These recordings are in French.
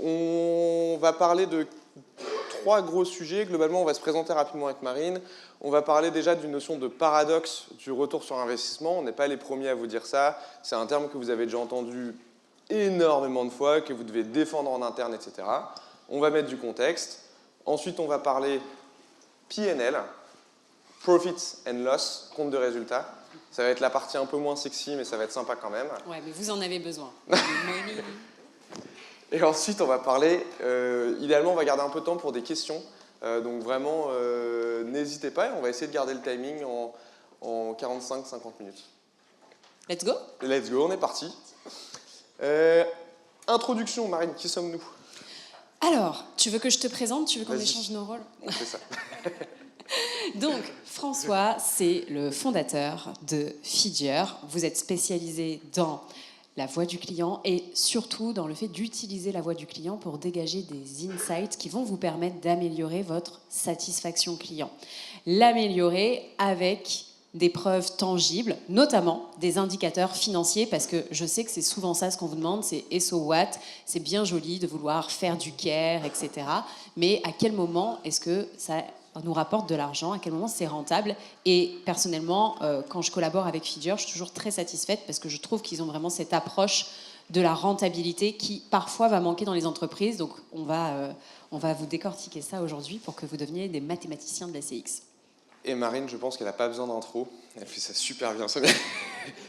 On va parler de 3 gros sujets. Globalement, on va se présenter rapidement avec Marine. On va parler déjà d'une notion de paradoxe du retour sur investissement. On n'est pas les premiers à vous dire ça. C'est un terme que vous avez déjà entendu énormément de fois, que vous devez défendre en interne, etc. On va mettre du contexte. Ensuite, on va parler P&L, Profits and Loss, compte de résultats. Ça va être la partie un peu moins sexy, mais ça va être sympa quand même. Ouais, mais vous en avez besoin. Et ensuite, on va parler, idéalement, on va garder un peu de temps pour des questions. Donc vraiment, n'hésitez pas, et on va essayer de garder le timing en 45-50 minutes. Let's go. Let's go, on est parti. Introduction, Marine, qui sommes-nous? Alors, tu veux que je te présente? Tu veux qu'on échange nos rôles? On fait ça. Donc, François, c'est le fondateur de Fidior. Vous êtes spécialisé dans la voix du client et surtout dans le fait d'utiliser la voix du client pour dégager des insights qui vont vous permettre d'améliorer votre satisfaction client. L'améliorer avec des preuves tangibles, notamment des indicateurs financiers, parce que je sais que c'est souvent ça ce qu'on vous demande, c'est SO what, c'est bien joli de vouloir faire du care, etc. Mais à quel moment est-ce que ça nous rapporte de l'argent, à quel moment c'est rentable? Et personnellement, quand je collabore avec Fidior, je suis toujours très satisfaite parce que je trouve qu'ils ont vraiment cette approche de la rentabilité qui parfois va manquer dans les entreprises. Donc on va vous décortiquer ça aujourd'hui pour que vous deveniez des mathématiciens de la CX. Et Marine, je pense qu'elle n'a pas besoin d'intro. Elle fait ça super bien.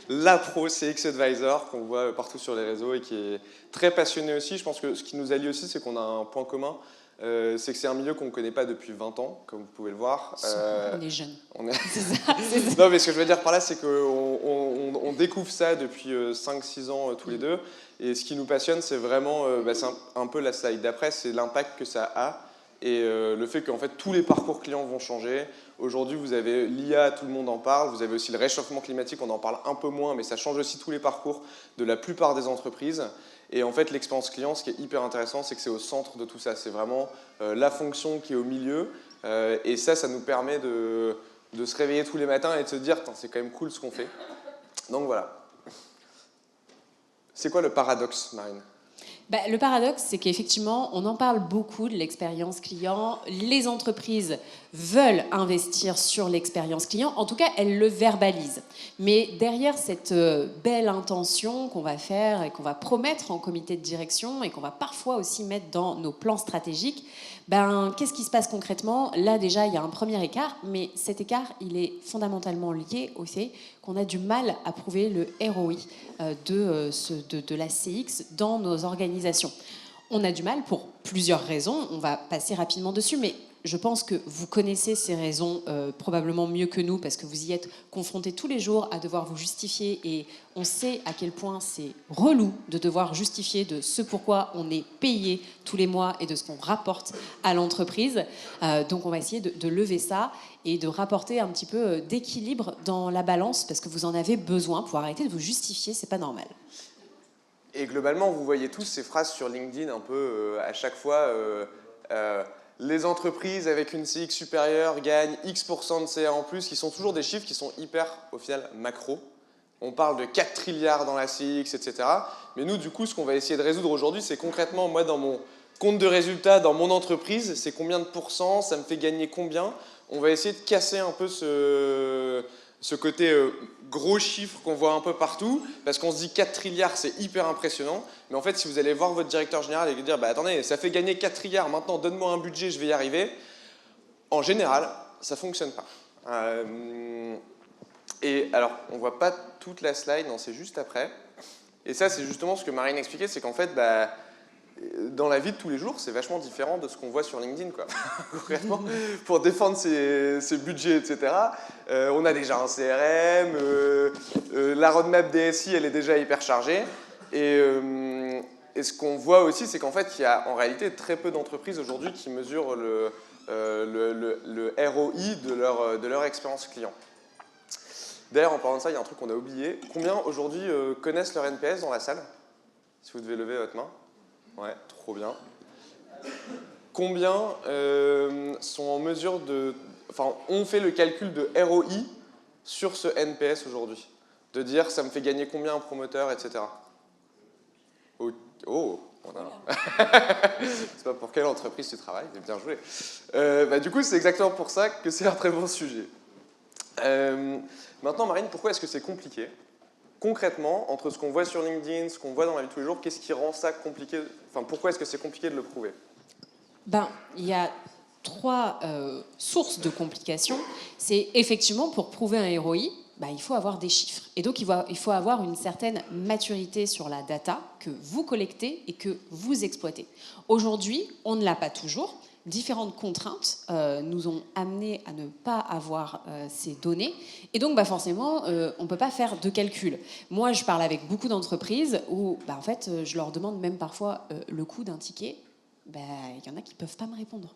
La pro CX Advisor qu'on voit partout sur les réseaux et qui est très passionnée aussi. Je pense que ce qui nous allie aussi, c'est qu'on a un point commun. C'est que c'est un milieu qu'on ne connaît pas depuis 20 ans, comme vous pouvez le voir. On est jeunes. C'est ça. Non, mais ce que je veux dire par là, c'est qu'on découvre ça depuis 5-6 ans tous les deux. Et ce qui nous passionne, c'est vraiment, c'est un peu la slide d'après, c'est l'impact que ça a. Et le fait qu'en fait tous les parcours clients vont changer. Aujourd'hui, vous avez l'IA, tout le monde en parle. Vous avez aussi le réchauffement climatique, on en parle un peu moins, mais ça change aussi tous les parcours de la plupart des entreprises. Et en fait, l'expérience client, ce qui est hyper intéressant, c'est que c'est au centre de tout ça. C'est vraiment la fonction qui est au milieu. Et ça nous permet de se réveiller tous les matins et de se dire « c'est quand même cool ce qu'on fait ». Donc voilà. C'est quoi le paradoxe, Marine ? Le paradoxe, c'est qu'effectivement, on en parle beaucoup de l'expérience client. Les entreprises veulent investir sur l'expérience client. En tout cas, elles le verbalisent. Mais derrière cette belle intention qu'on va faire et qu'on va promettre en comité de direction et qu'on va parfois aussi mettre dans nos plans stratégiques, qu'est-ce qui se passe concrètement? Là, déjà, il y a un premier écart, mais cet écart, il est fondamentalement lié au fait qu'on a du mal à prouver le ROI de la CX dans nos organisations. On a du mal pour plusieurs raisons, on va passer rapidement dessus, mais je pense que vous connaissez ces raisons probablement mieux que nous parce que vous y êtes confrontés tous les jours à devoir vous justifier et on sait à quel point c'est relou de devoir justifier de ce pourquoi on est payé tous les mois et de ce qu'on rapporte à l'entreprise. Donc on va essayer de lever ça et de rapporter un petit peu d'équilibre dans la balance parce que vous en avez besoin pour arrêter de vous justifier, c'est pas normal. Et globalement, vous voyez tous ces phrases sur LinkedIn un peu à chaque fois. Les entreprises avec une CX supérieure gagnent X% de CA en plus, qui sont toujours des chiffres qui sont hyper, au final, macro. On parle de 4 trilliards dans la CX, etc. Mais nous, du coup, ce qu'on va essayer de résoudre aujourd'hui, c'est concrètement, moi, dans mon compte de résultats, dans mon entreprise, c'est combien de pourcents, ça me fait gagner combien. On va essayer de casser un peu ce côté gros chiffre qu'on voit un peu partout, parce qu'on se dit 4 trilliards, c'est hyper impressionnant. Mais en fait, si vous allez voir votre directeur général et lui dire attendez, ça fait gagner 4 trilliards, maintenant donne-moi un budget, je vais y arriver. En général, ça ne fonctionne pas. Et alors, on ne voit pas toute la slide, non, c'est juste après. Et ça, c'est justement ce que Marine expliquait, c'est qu'en fait, dans la vie de tous les jours, c'est vachement différent de ce qu'on voit sur LinkedIn, quoi. Concrètement, pour défendre ses budgets, etc. On a déjà un CRM, la roadmap DSI, elle est déjà hyper chargée. Et ce qu'on voit aussi, c'est qu'en fait, il y a en réalité très peu d'entreprises aujourd'hui qui mesurent le ROI de leur expérience client. D'ailleurs, en parlant de ça, il y a un truc qu'on a oublié. Combien aujourd'hui connaissent leur NPS dans la salle? Si vous devez lever votre main. Ouais, trop bien. Combien sont en mesure de... Enfin, on fait le calcul de ROI sur ce NPS aujourd'hui? De dire, ça me fait gagner combien un promoteur, etc. Oh, on a... C'est pas pour quelle entreprise tu travailles, mais bien joué. Du coup, c'est exactement pour ça que c'est un très bon sujet. Maintenant, Marine, pourquoi est-ce que c'est compliqué? Concrètement, entre ce qu'on voit sur LinkedIn, ce qu'on voit dans la vie de tous les jours, qu'est-ce qui rend ça compliqué? Enfin, pourquoi est-ce que c'est compliqué de le prouver? Il y a trois sources de complications. C'est effectivement pour prouver un ROI, il faut avoir des chiffres. Et donc, il faut avoir une certaine maturité sur la data que vous collectez et que vous exploitez. Aujourd'hui, on ne l'a pas toujours. Différentes contraintes nous ont amenés à ne pas avoir ces données. Et donc, forcément, on ne peut pas faire de calcul. Moi, je parle avec beaucoup d'entreprises où, en fait, je leur demande même parfois le coût d'un ticket. Il y en a qui ne peuvent pas me répondre.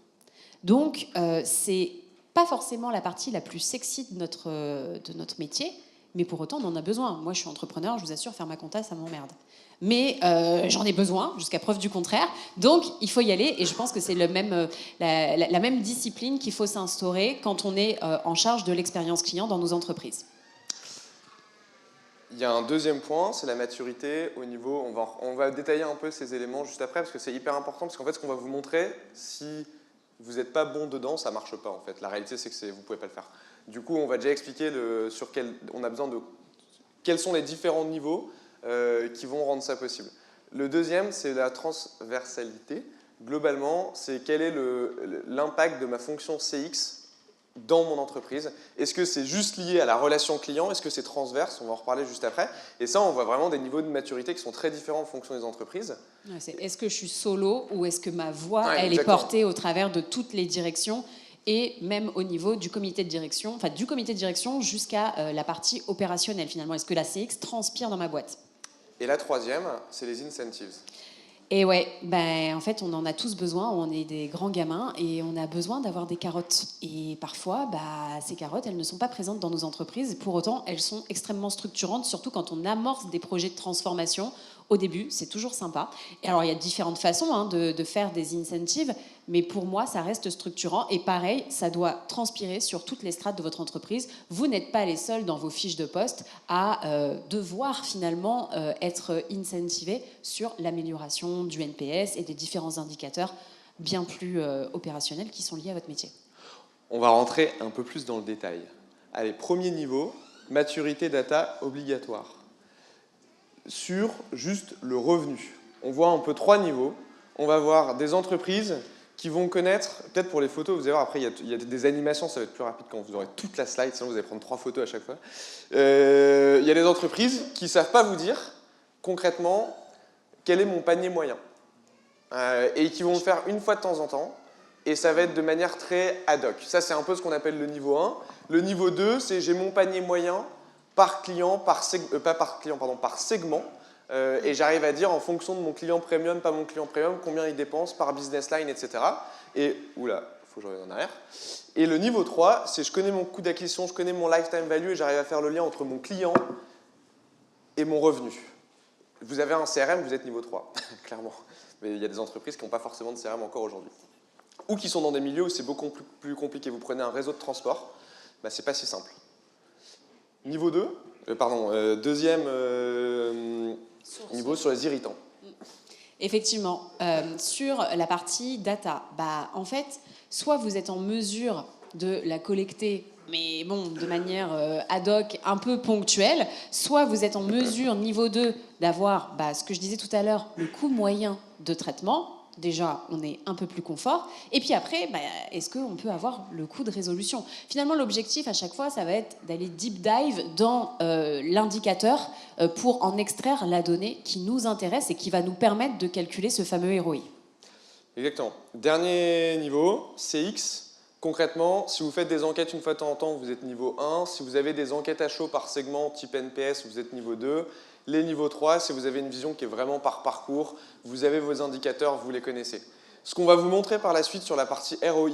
Donc, c'est pas forcément la partie la plus sexy de notre métier, mais pour autant, on en a besoin. Moi, je suis entrepreneur, je vous assure, faire ma compta, ça m'emmerde. Mais j'en ai besoin, jusqu'à preuve du contraire. Donc, il faut y aller, et je pense que c'est la même discipline qu'il faut s'instaurer quand on est en charge de l'expérience client dans nos entreprises. Il y a un deuxième point, c'est la maturité au niveau... On va détailler un peu ces éléments juste après, parce que c'est hyper important, parce qu'en fait, ce qu'on va vous montrer, si vous n'êtes pas bon dedans, ça ne marche pas, en fait. La réalité, c'est que vous ne pouvez pas le faire. Du coup, on va déjà expliquer on a besoin de... Quels sont les différents niveaux qui vont rendre ça possible. Le deuxième, c'est la transversalité. Globalement, c'est quel est l'impact de ma fonction CX dans mon entreprise. Est-ce que c'est juste lié à la relation client? Est-ce que c'est transverse? On va en reparler juste après. Et ça, on voit vraiment des niveaux de maturité qui sont très différents en fonction des entreprises. Est-ce que je suis solo ou est-ce que ma voix, elle exactement. est portée au travers de toutes les directions et même au niveau du comité de direction, enfin du comité de direction jusqu'à la partie opérationnelle finalement. Est-ce que la CX transpire dans ma boîte? Et la troisième, c'est les incentives. Et ouais, en fait, on en a tous besoin. On est des grands gamins et on a besoin d'avoir des carottes. Et parfois, ces carottes, elles ne sont pas présentes dans nos entreprises. Pour autant, elles sont extrêmement structurantes, surtout quand on amorce des projets de transformation. Au début, c'est toujours sympa. Et alors, il y a différentes façons de faire des incentives, mais pour moi, ça reste structurant. Et pareil, ça doit transpirer sur toutes les strates de votre entreprise. Vous n'êtes pas les seuls dans vos fiches de poste à devoir finalement être incentivés sur l'amélioration du NPS et des différents indicateurs bien plus opérationnels qui sont liés à votre métier. On va rentrer un peu plus dans le détail. Allez, premier niveau, maturité data obligatoire. Sur juste le revenu. On voit un peu trois niveaux. On va voir des entreprises qui vont connaître, peut-être pour les photos, vous allez voir, après il y a des animations, ça va être plus rapide quand vous aurez toute la slide, sinon vous allez prendre 3 photos à chaque fois. Il y a des entreprises qui ne savent pas vous dire concrètement quel est mon panier moyen. Et qui vont le faire une fois de temps en temps, et ça va être de manière très ad hoc. Ça, c'est un peu ce qu'on appelle le niveau 1. Le niveau 2, c'est j'ai mon panier moyen par client, par segment, et j'arrive à dire en fonction de mon client premium, pas mon client premium, combien il dépense par business line, etc. Et, oula, il faut que je revienne en arrière. Et le niveau 3, c'est je connais mon coût d'acquisition, je connais mon lifetime value, et j'arrive à faire le lien entre mon client et mon revenu. Vous avez un CRM, vous êtes niveau 3, clairement. Mais il y a des entreprises qui n'ont pas forcément de CRM encore aujourd'hui. Ou qui sont dans des milieux où c'est beaucoup plus compliqué. Vous prenez un réseau de transport, c'est pas si simple. Niveau 2, deuxième niveau sur les irritants. Effectivement, sur la partie data, en fait, soit vous êtes en mesure de la collecter, mais de manière ad hoc, un peu ponctuelle, soit vous êtes en mesure, niveau 2, d'avoir, ce que je disais tout à l'heure, le coût moyen de traitement. Déjà, on est un peu plus confort. Et puis après, est-ce qu'on peut avoir le coût de résolution? Finalement, l'objectif à chaque fois, ça va être d'aller deep dive dans l'indicateur pour en extraire la donnée qui nous intéresse et qui va nous permettre de calculer ce fameux ROI. Exactement. Dernier niveau, CX. Concrètement, si vous faites des enquêtes une fois de temps en temps, vous êtes niveau 1. Si vous avez des enquêtes à chaud par segment type NPS, vous êtes niveau 2. Les niveaux 3, si vous avez une vision qui est vraiment par parcours, vous avez vos indicateurs, vous les connaissez. Ce qu'on va vous montrer par la suite sur la partie ROI,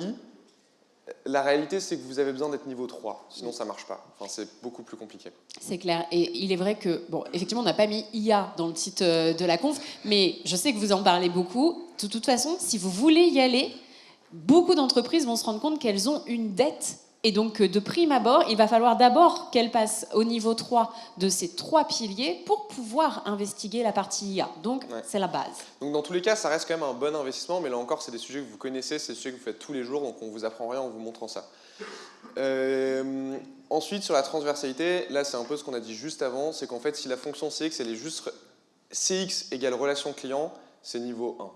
la réalité, c'est que vous avez besoin d'être niveau 3, sinon ça ne marche pas. Enfin, c'est beaucoup plus compliqué. C'est clair. Et il est vrai que, effectivement, on n'a pas mis IA dans le titre de la conf, mais je sais que vous en parlez beaucoup. De toute façon, si vous voulez y aller, beaucoup d'entreprises vont se rendre compte qu'elles ont une dette Et donc, de prime abord, il va falloir d'abord qu'elle passe au niveau 3 de ces 3 piliers pour pouvoir investiguer la partie IA. Donc, c'est la base. Donc, dans tous les cas, ça reste quand même un bon investissement, mais là encore, c'est des sujets que vous connaissez, c'est des sujets que vous faites tous les jours, donc on ne vous apprend rien en vous montrant ça. Ensuite, sur la transversalité, là, c'est un peu ce qu'on a dit juste avant, c'est qu'en fait, si la fonction CX, elle est juste CX égale relation client, c'est niveau 1.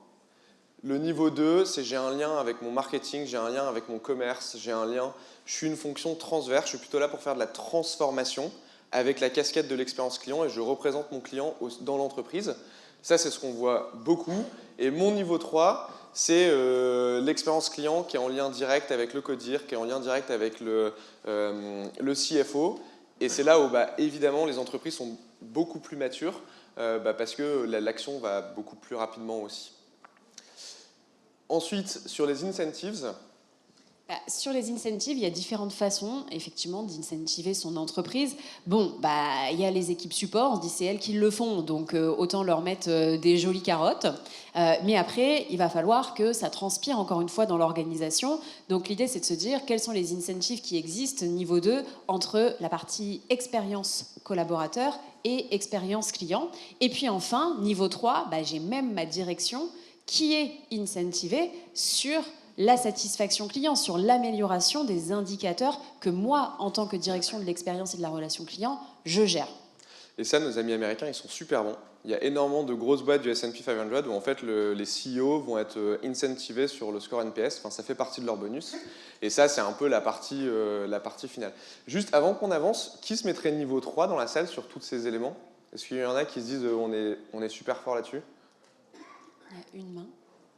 Le niveau 2, c'est j'ai un lien avec mon marketing, j'ai un lien avec mon commerce, j'ai un lien, je suis une fonction transverse, je suis plutôt là pour faire de la transformation avec la casquette de l'expérience client et je représente mon client dans l'entreprise. Ça, c'est ce qu'on voit beaucoup. Et mon niveau 3, c'est l'expérience client qui est en lien direct avec le CODIR, qui est en lien direct avec le CFO. Et c'est là où, évidemment, les entreprises sont beaucoup plus matures parce que l'action va beaucoup plus rapidement aussi. Ensuite, sur les incentives. Sur les incentives, il y a différentes façons, effectivement, d'incentiver son entreprise. Bon, il y a les équipes support, on se dit c'est elles qui le font, donc autant leur mettre des jolies carottes. Mais après, il va falloir que ça transpire encore une fois dans l'organisation. Donc l'idée, c'est de se dire quels sont les incentives qui existent niveau 2 entre la partie expérience collaborateur et expérience client. Et puis enfin, niveau 3, j'ai même ma direction qui est incentivée sur la satisfaction client, sur l'amélioration des indicateurs que moi, en tant que direction de l'expérience et de la relation client, je gère. Et ça, nos amis américains, ils sont super bons. Il y a énormément de grosses boîtes du S&P 500 où en fait les CEO vont être incentivés sur le score NPS. Enfin, ça fait partie de leur bonus. Et ça, c'est un peu la partie finale. Juste avant qu'on avance, qui se mettrait niveau 3 dans la salle sur tous ces éléments? Est-ce qu'il y en a qui se disent on est super fort là-dessus? Il y a une main.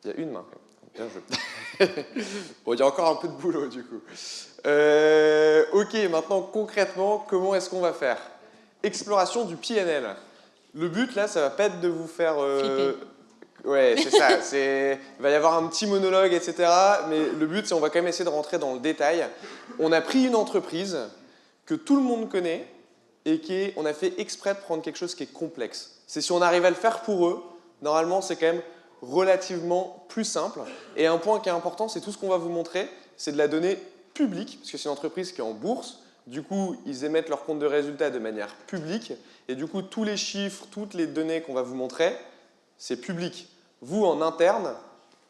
Il y a une main. Bien joué. Bon, il y a encore un peu de boulot du coup. Ok, maintenant concrètement, comment est-ce qu'on va faire? Exploration du PNL. Le but là, ça va pas être de vous faire... Ouais, c'est ça. Il va y avoir un petit monologue, etc. Mais le but, c'est on va quand même essayer de rentrer dans le détail. On a pris une entreprise que tout le monde connaît et on a fait exprès de prendre quelque chose qui est complexe. C'est si on arrive à le faire pour eux, normalement, c'est quand même relativement plus simple. Et un point qui est important, c'est tout ce qu'on va vous montrer, c'est de la donnée publique, parce que c'est une entreprise qui est en bourse. Du coup, ils émettent leur compte de résultats de manière publique. Et du coup, tous les chiffres, toutes les données qu'on va vous montrer, c'est public. Vous, en interne,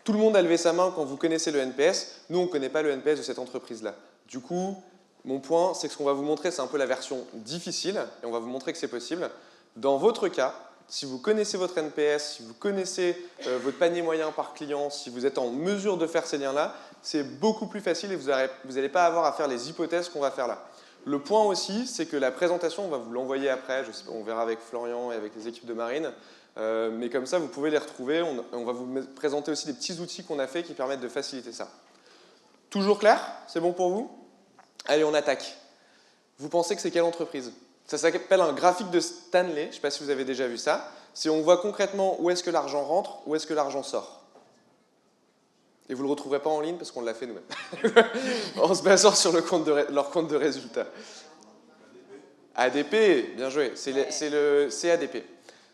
tout le monde a levé sa main quand vous connaissez le NPS. Nous, on ne connaît pas le NPS de cette entreprise-là. Du coup, mon point, c'est que ce qu'on va vous montrer, c'est un peu la version difficile. Et on va vous montrer que c'est possible. Dans votre cas, si vous connaissez votre NPS, si vous connaissez votre panier moyen par client, si vous êtes en mesure de faire ces liens-là, c'est beaucoup plus facile et vous n'allez pas avoir à faire les hypothèses qu'on va faire là. Le point aussi, c'est que la présentation, on va vous l'envoyer après, on verra avec Florian et avec les équipes de Marine, mais comme ça, vous pouvez les retrouver. On va vous présenter aussi des petits outils qu'on a fait qui permettent de faciliter ça. Toujours clair? C'est bon pour vous? Allez, on attaque. Vous pensez que c'est quelle entreprise? Ça s'appelle un graphique de Stanley, je ne sais pas si vous avez déjà vu ça. C'est on voit concrètement où est-ce que l'argent rentre, où est-ce que l'argent sort. Et vous ne le retrouverez pas en ligne parce qu'on l'a fait nous-mêmes. En se basant sur leur compte de résultats. ADP, bien joué, c'est le CADP.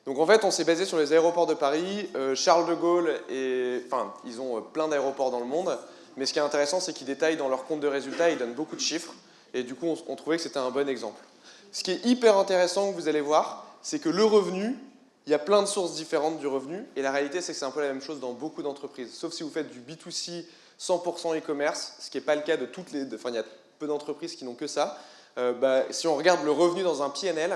Donc en fait, on s'est basé sur les aéroports de Paris, Charles de Gaulle, ils ont plein d'aéroports dans le monde, mais ce qui est intéressant, c'est qu'ils détaillent dans leur compte de résultats, ils donnent beaucoup de chiffres, et du coup, on trouvait que c'était un bon exemple. Ce qui est hyper intéressant que vous allez voir, c'est que le revenu, il y a plein de sources différentes du revenu, et la réalité, c'est que c'est un peu la même chose dans beaucoup d'entreprises, sauf si vous faites du B2C 100% e-commerce, ce qui n'est pas le cas de toutes les... Enfin, il y a peu d'entreprises qui n'ont que ça. Si on regarde le revenu dans un PNL,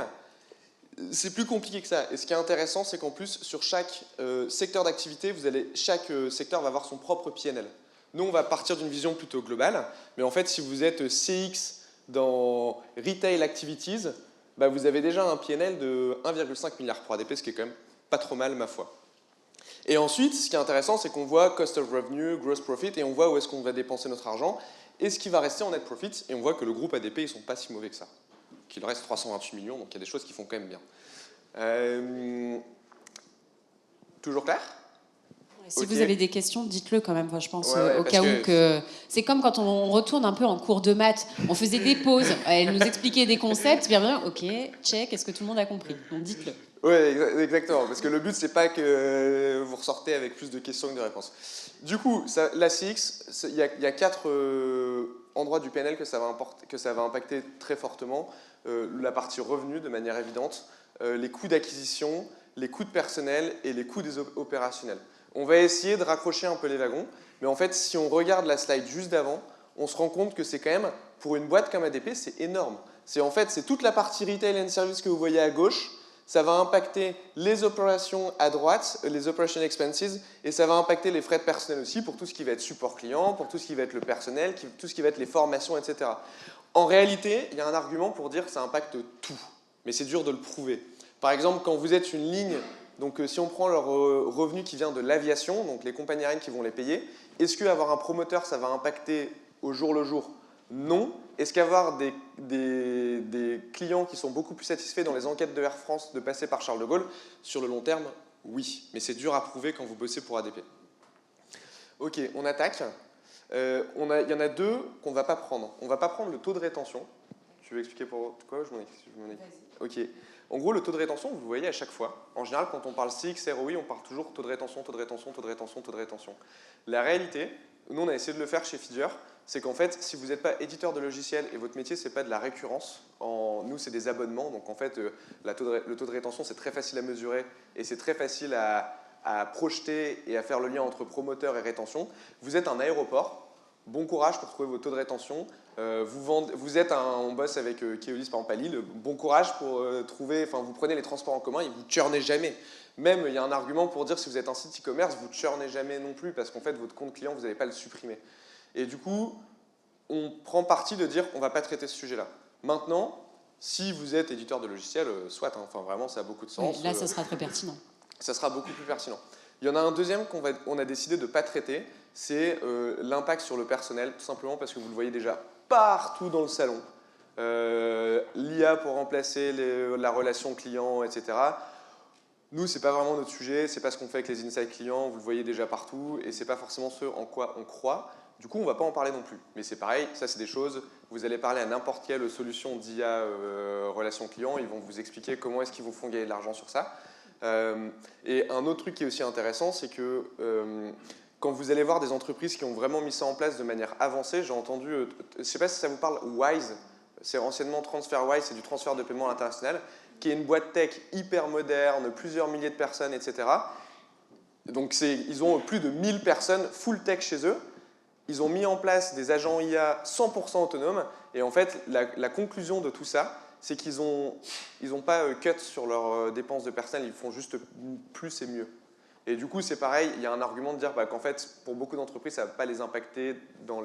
c'est plus compliqué que ça. Et ce qui est intéressant, c'est qu'en plus, sur chaque secteur d'activité, chaque secteur va avoir son propre PNL. Nous, on va partir d'une vision plutôt globale, mais en fait, si vous êtes CX dans Retail Activities, vous avez déjà un PNL de 1,5 milliard pour ADP, ce qui est quand même pas trop mal, ma foi. Et ensuite, ce qui est intéressant, c'est qu'on voit Cost of Revenue, Gross Profit, et on voit où est-ce qu'on va dépenser notre argent, et ce qui va rester en Net Profit, et on voit que le groupe ADP, ils sont pas si mauvais que ça. Qu'il reste 328 millions, donc il y a des choses qui font quand même bien. Toujours clair? Si vous avez des questions, dites-le quand même. Enfin, je pense au cas où que... C'est comme quand on retourne un peu en cours de maths. On faisait des pauses, elle nous expliquait des concepts, bien, ok, check, est-ce que tout le monde a compris? Donc dites-le. Ouais, exactement. Parce que le but, c'est pas que vous ressortez avec plus de questions que de réponses. Du coup, la CX, il y a 4 endroits du PNL que ça va impacter très fortement. La partie revenus, de manière évidente, les coûts d'acquisition, les coûts de personnel et les coûts des opérationnels. On va essayer de raccrocher un peu les wagons, mais en fait, si on regarde la slide juste d'avant, on se rend compte que c'est quand même, pour une boîte comme ADP, c'est énorme. C'est toute la partie retail and service que vous voyez à gauche, ça va impacter les opérations à droite, les operation expenses, et ça va impacter les frais de personnel aussi pour tout ce qui va être support client, pour tout ce qui va être le personnel, tout ce qui va être les formations, etc. En réalité, il y a un argument pour dire que ça impacte tout, mais c'est dur de le prouver. Par exemple, quand vous êtes une ligne, donc si on prend leur revenu qui vient de l'aviation, donc les compagnies aériennes qui vont les payer, est-ce qu'avoir un promoteur, ça va impacter au jour le jour? Non. Est-ce qu'avoir des clients qui sont beaucoup plus satisfaits dans les enquêtes de Air France de passer par Charles de Gaulle, sur le long terme, oui. Mais c'est dur à prouver quand vous bossez pour ADP. Ok, on attaque. Il y en a 2 qu'on ne va pas prendre. On ne va pas prendre le taux de rétention. Tu veux expliquer pourquoi? Ok. En gros, le taux de rétention, vous le voyez à chaque fois. En général, quand on parle CX, ROI, on parle toujours taux de rétention, taux de rétention, taux de rétention, taux de rétention. La réalité, nous on a essayé de le faire chez Fideur, c'est qu'en fait, si vous n'êtes pas éditeur de logiciel et votre métier, c'est pas de la récurrence, nous c'est des abonnements, donc en fait, le taux de rétention, c'est très facile à mesurer et c'est très facile à projeter et à faire le lien entre promoteur et rétention. Vous êtes un aéroport, bon courage pour trouver vos taux de rétention. On bosse avec Keolis par exemple à Lille, bon courage pour trouver, vous prenez les transports en commun et vous churnez jamais. Même, il y a un argument pour dire si vous êtes un site e-commerce, vous churnez jamais non plus parce qu'en fait, votre compte client, vous n'allez pas le supprimer. Et du coup, on prend parti de dire on ne va pas traiter ce sujet-là. Maintenant, si vous êtes éditeur de logiciel, soit, vraiment, ça a beaucoup de sens. Oui, là, ça sera très pertinent. Ça sera beaucoup plus pertinent. Il y en a un deuxième qu'on a décidé de ne pas traiter, c'est l'impact sur le personnel, tout simplement parce que vous le voyez déjà partout dans le salon. L'IA pour remplacer la relation client, etc. Nous, ce n'est pas vraiment notre sujet, ce n'est pas ce qu'on fait avec les insights clients, vous le voyez déjà partout, et ce n'est pas forcément ce en quoi on croit. Du coup, on ne va pas en parler non plus. Mais c'est pareil, ça c'est des choses, vous allez parler à n'importe quelle solution d'IA relation client, ils vont vous expliquer comment est-ce qu'ils vous font gagner de l'argent sur ça. Et un autre truc qui est aussi intéressant, c'est que quand vous allez voir des entreprises qui ont vraiment mis ça en place de manière avancée, j'ai entendu, je ne sais pas si ça vous parle, Wise, c'est anciennement TransferWise, c'est du transfert de paiement international, qui est une boîte tech hyper moderne, plusieurs milliers de personnes, etc. Donc ils ont plus de 1000 personnes full tech chez eux. Ils ont mis en place des agents IA 100% autonomes. Et en fait, la conclusion de tout ça, c'est qu'ils n'ont pas cut sur leurs dépenses de personnel, ils font juste plus et mieux. Et du coup, c'est pareil, il y a un argument de dire qu'en fait, pour beaucoup d'entreprises, ça ne va pas les impacter dans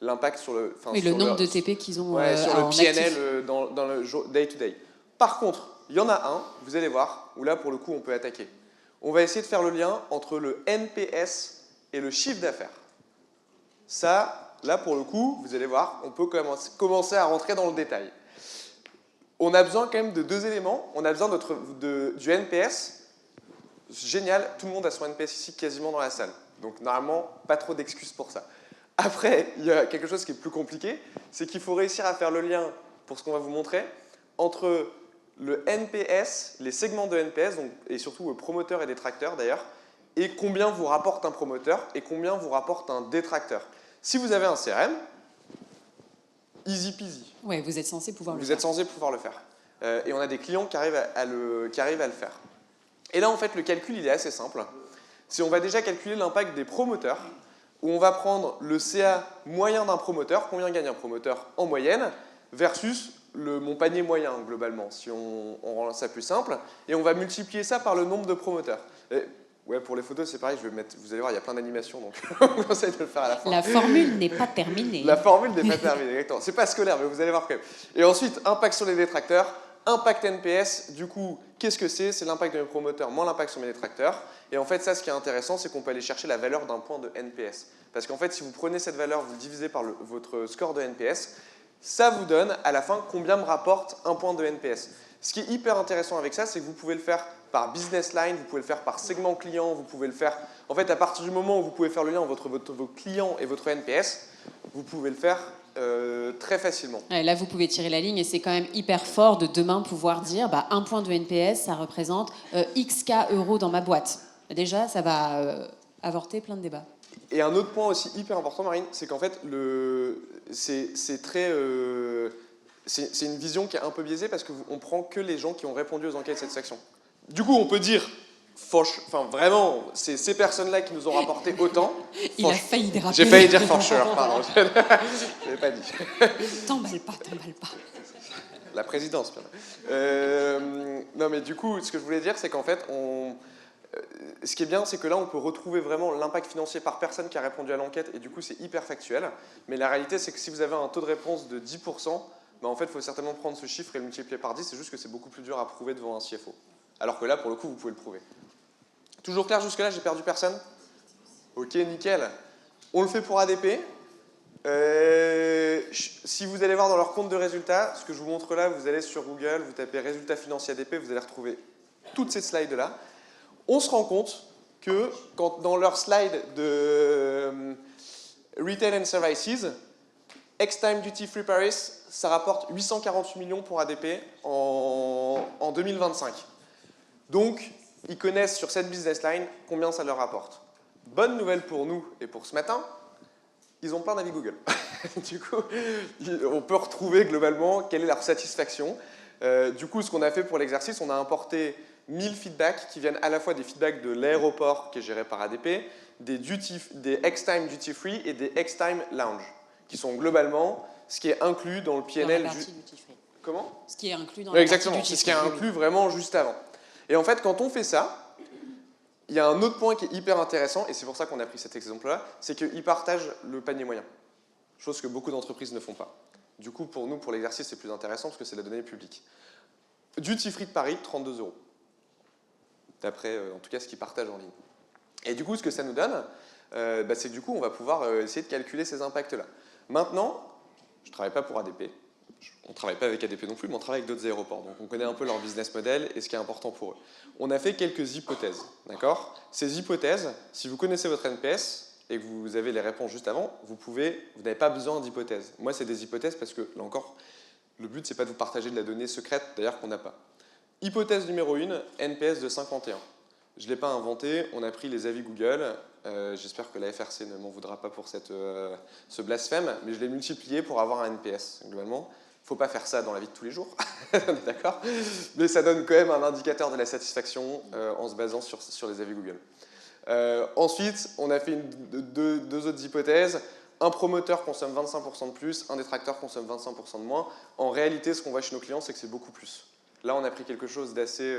l'impact sur le... Oui, le nombre de TP qu'ils ont sur le en PNL actif. dans le day-to-day. Par contre, il y en a un, vous allez voir, où là, pour le coup, on peut attaquer. On va essayer de faire le lien entre le NPS et le chiffre d'affaires. Ça, là, pour le coup, vous allez voir, on peut commencer à rentrer dans le détail. On a besoin quand même de 2 éléments. On a besoin du NPS. Génial, tout le monde a son NPS ici quasiment dans la salle. Donc normalement, pas trop d'excuses pour ça. Après, il y a quelque chose qui est plus compliqué, c'est qu'il faut réussir à faire le lien, pour ce qu'on va vous montrer, entre le NPS, les segments de NPS, donc, et surtout promoteurs et détracteurs d'ailleurs, et combien vous rapporte un promoteur et combien vous rapporte un détracteur. Si vous avez un CRM, easy peasy. Oui, vous êtes censé pouvoir le faire. Vous êtes censé pouvoir le faire. Et on a des clients qui arrivent à le faire. Et là, en fait, le calcul, il est assez simple. On va déjà calculer l'impact des promoteurs, où on va prendre le CA moyen d'un promoteur, combien gagne un promoteur en moyenne, versus mon panier moyen, globalement, si on rend ça plus simple, et on va multiplier ça par le nombre de promoteurs. Ouais, pour les photos, c'est pareil, vous allez voir, il y a plein d'animations, donc on conseille de le faire à la fin. La formule n'est pas terminée. La formule n'est pas terminée, exactement. C'est pas scolaire, mais vous allez voir quand même. Et ensuite, impact sur les détracteurs, impact NPS, du coup, qu'est-ce que c'est? C'est l'impact de mes promoteurs moins l'impact sur mes détracteurs. Et en fait, ça, ce qui est intéressant, c'est qu'on peut aller chercher la valeur d'un point de NPS. Parce qu'en fait, si vous prenez cette valeur, vous le divisez par votre score de NPS, ça vous donne à la fin combien me rapporte un point de NPS. Ce qui est hyper intéressant avec ça, c'est que vous pouvez le faire par business line, vous pouvez le faire par segment client, vous pouvez le faire... En fait, à partir du moment où vous pouvez faire le lien entre vos clients et votre NPS, vous pouvez le faire très facilement. Ouais, là, vous pouvez tirer la ligne et c'est quand même hyper fort de demain pouvoir dire bah, un point de NPS, ça représente XK euros dans ma boîte. Déjà, ça va avorter plein de débats. Et un autre point aussi hyper important, Marine, c'est qu'en fait, c'est très... c'est une vision qui est un peu biaisée parce qu'on prend que les gens qui ont répondu aux enquêtes de satisfaction. Du coup, on peut dire, enfin vraiment, c'est ces personnes-là qui nous ont rapporté autant. Il a failli déraper. J'ai failli dire for sure, pardon. Je l'ai pas dit. T'emballe pas, t'emballe pas. La présidence, bien. Non, mais du coup, ce que je voulais dire, c'est qu'en fait, ce qui est bien, c'est que là, on peut retrouver vraiment l'impact financier par personne qui a répondu à l'enquête, et du coup, c'est hyper factuel. Mais la réalité, c'est que si vous avez un taux de réponse de 10%, bah, en fait, il faut certainement prendre ce chiffre et le multiplier par 10, c'est juste que c'est beaucoup plus dur à prouver devant un CFO. Alors que là, pour le coup, vous pouvez le prouver. Toujours clair jusque-là, j'ai perdu personne? Ok, nickel. On le fait pour ADP. Si vous allez voir dans leur compte de résultats, ce que je vous montre là, vous allez sur Google, vous tapez résultats financiers ADP, vous allez retrouver toutes ces slides-là. On se rend compte que quand dans leur slide de Retail and Services, X-Time Duty Free Paris, ça rapporte 848 millions pour ADP en 2025. Donc, ils connaissent sur cette business line combien ça leur rapporte. Bonne nouvelle pour nous et pour ce matin, ils ont plein d'avis Google. Du coup, on peut retrouver globalement quelle est leur satisfaction. Du coup, ce qu'on a fait pour l'exercice, on a importé 1000 feedbacks qui viennent à la fois des feedbacks de l'aéroport qui est géré par ADP, des X-Time Duty Free et des X-Time Lounge, qui sont globalement ce qui est inclus dans le PNL. Dans la partie duty free. Comment? Ce qui est inclus dans la Exactement, partie duty c'est ce qui est free. inclus vraiment juste avant. Et en fait, quand on fait ça, il y a un autre point qui est hyper intéressant, et c'est pour ça qu'on a pris cet exemple-là, c'est qu'ils partagent le panier moyen. Chose que beaucoup d'entreprises ne font pas. Du coup, pour nous, pour l'exercice, c'est plus intéressant parce que c'est la donnée publique. Duty Free de Paris, 32 €. D'après, en tout cas, ce qu'ils partagent en ligne. Et du coup, ce que ça nous donne, c'est que du coup, on va pouvoir essayer de calculer ces impacts-là. Maintenant, je ne travaille pas pour ADP. On ne travaille pas avec ADP non plus, mais on travaille avec d'autres aéroports. Donc, on connaît un peu leur business model et ce qui est important pour eux. On a fait quelques hypothèses. D'accord ? Ces hypothèses, si vous connaissez votre NPS, et que vous avez les réponses juste avant, vous n'avez pas besoin d'hypothèses. Moi, c'est des hypothèses parce que, là encore, le but, c'est pas de vous partager de la donnée secrète, d'ailleurs, qu'on n'a pas. Hypothèse numéro 1, NPS de 51. Je ne l'ai pas inventé, on a pris les avis Google. J'espère que la FRC ne m'en voudra pas pour ce blasphème, mais je l'ai multiplié pour avoir un NPS, globalement. Il ne faut pas faire ça dans la vie de tous les jours, d'accord ? Mais ça donne quand même un indicateur de la satisfaction en se basant sur les avis Google. Ensuite, on a fait deux autres hypothèses. Un promoteur consomme 25% de plus, un détracteur consomme 25% de moins. En réalité, ce qu'on voit chez nos clients, c'est que c'est beaucoup plus. Là, on a pris quelque chose d'assez...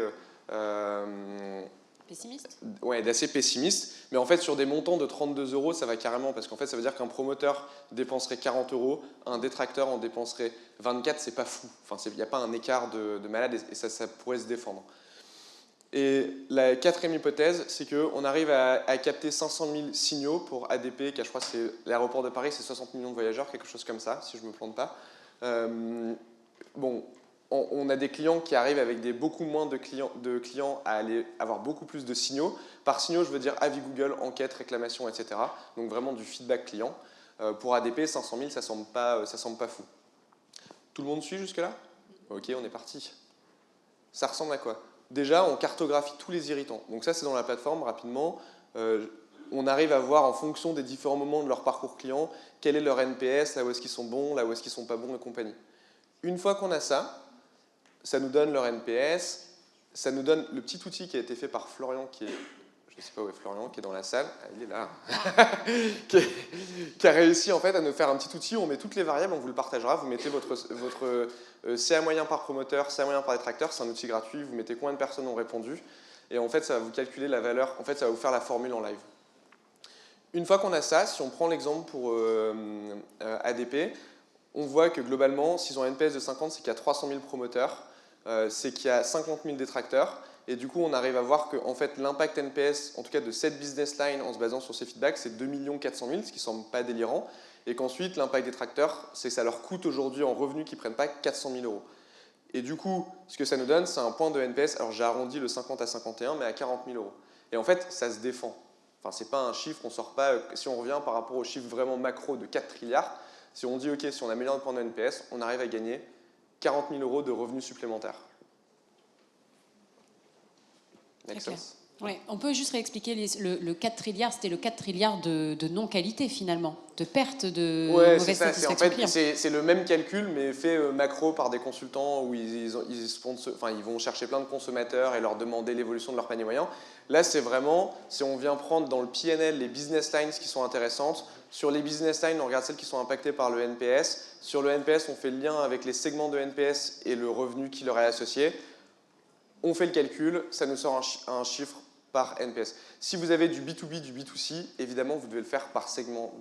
pessimiste ? Ouais, d'assez pessimiste. Mais en fait, sur des montants de 32 €, ça va carrément, parce qu'en fait, ça veut dire qu'un promoteur dépenserait 40 €, un détracteur en dépenserait 24, c'est pas fou. Enfin, il n'y a pas un écart de malade et ça pourrait se défendre. Et la quatrième hypothèse, c'est qu'on arrive à capter 500 000 signaux pour ADP, qui je crois c'est l'aéroport de Paris, c'est 60 millions de voyageurs, quelque chose comme ça, si je ne me plante pas. Bon, on a des clients qui arrivent avec beaucoup moins de clients à aller avoir beaucoup plus de signaux. Par signaux, je veux dire avis Google, enquête, réclamation, etc. Donc vraiment du feedback client. Pour ADP, 500 000, ça semble pas fou. Tout le monde suit jusque-là ? Ok, on est parti. Ça ressemble à quoi ? Déjà, on cartographie tous les irritants. Donc ça, c'est dans la plateforme, rapidement. On arrive à voir en fonction des différents moments de leur parcours client, quel est leur NPS, là où est-ce qu'ils sont bons, là où est-ce qu'ils sont pas bons et compagnie. Une fois qu'on a ça, ça nous donne leur NPS, ça nous donne le petit outil qui a été fait par Florian, qui est, je ne sais pas où est Florian, qui est dans la salle, il est là, qui a réussi en fait à nous faire un petit outil, on met toutes les variables, on vous le partagera, vous mettez votre CA moyen par promoteur, CA moyen par détracteur, c'est un outil gratuit, vous mettez combien de personnes ont répondu, et en fait ça va vous calculer la valeur, en fait ça va vous faire la formule en live. Une fois qu'on a ça, si on prend l'exemple pour ADP, on voit que globalement, s'ils ont un NPS de 50, c'est qu'il y a 300 000 promoteurs, c'est qu'il y a 50 000 détracteurs, et du coup on arrive à voir que en fait, l'impact NPS, en tout cas de cette business line, en se basant sur ces feedbacks, c'est 2 400 000, ce qui ne semble pas délirant, et qu'ensuite l'impact détracteur, c'est que ça leur coûte aujourd'hui en revenus qu'ils ne prennent pas 400 000 €. Et du coup, ce que ça nous donne, c'est un point de NPS, alors j'ai arrondi le 50 à 51, mais à 40 000 €. Et en fait, ça se défend. Enfin, c'est pas un chiffre, on sort pas, si on revient par rapport au chiffre vraiment macro de 4 trilliards, Si on dit, OK, si on améliore le point de NPS, on arrive à gagner 40 000 € de revenus supplémentaires. Make sense? Oui, on peut juste réexpliquer le 4 trilliards, c'était le 4 trilliards de non-qualité finalement, de perte de mauvaise satisfaction client. C'est le même calcul mais fait macro par des consultants où ils vont chercher plein de consommateurs et leur demander l'évolution de leur panier moyen. Là c'est vraiment, si on vient prendre dans le PNL les business lines qui sont intéressantes, sur les business lines on regarde celles qui sont impactées par le NPS, sur le NPS on fait le lien avec les segments de NPS et le revenu qui leur est associé, on fait le calcul, ça nous sort un chiffre par NPS. Si vous avez du B2B, du B2C, évidemment, vous devez le faire par segment,